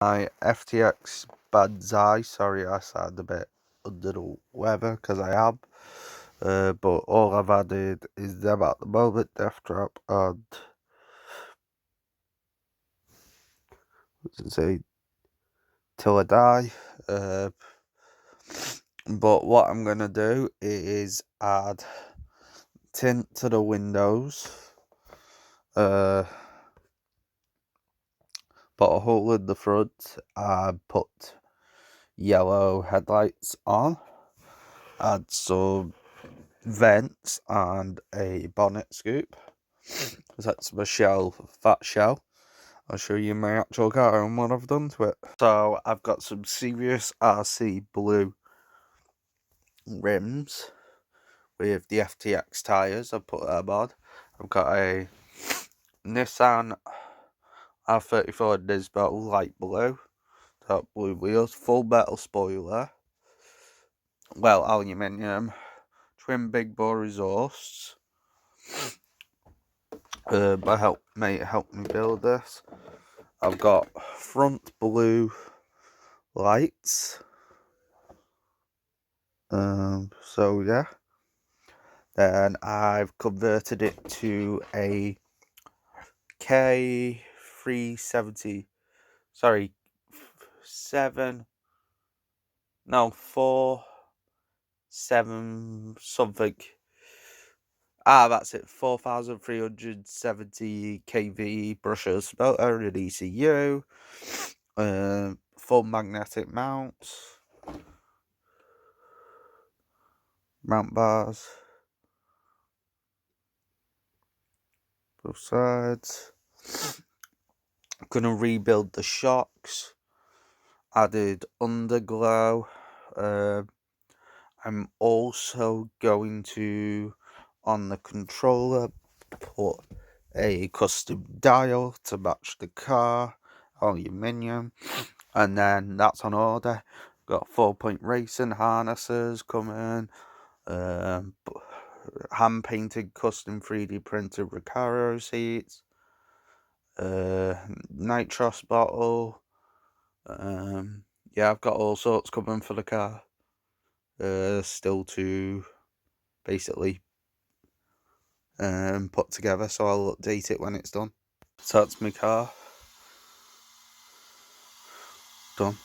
My FTX banzai. Sorry, I sound a bit under the weather because I am. But all I've added is them at the moment, Death Trap, and what's it say? Till I Die. But what I'm gonna do is add tint to the windows. Put a hole in the front and put yellow headlights on. Add some vents and a bonnet scoop. That's my fat shell. I'll show you my actual car and what I've done to it. So I've got some serious RC blue rims with the FTX tyres. I've put them on. I've got a Nissan R34 Nismo light blue, top blue wheels, full metal spoiler, well, aluminium, twin big bore exhausts. My mate helped me build this. I've got front blue lights. So yeah. Then I've converted it to a K370. Sorry, 7 something. That's it. 4,370 kV brushes, motor and ECU. Full magnetic mounts. Mount bars. Both sides. I'm gonna rebuild the shocks. Added underglow. I'm also going to, on the controller, put a custom dial to match the car, aluminium, and then that's on order. Got 4-point racing harnesses coming, hand painted custom 3D printed Recaro seats, nitros bottle. Yeah, I've got all sorts coming for the car. Still to basically put together, so I'll update it when it's done. So that's my car done.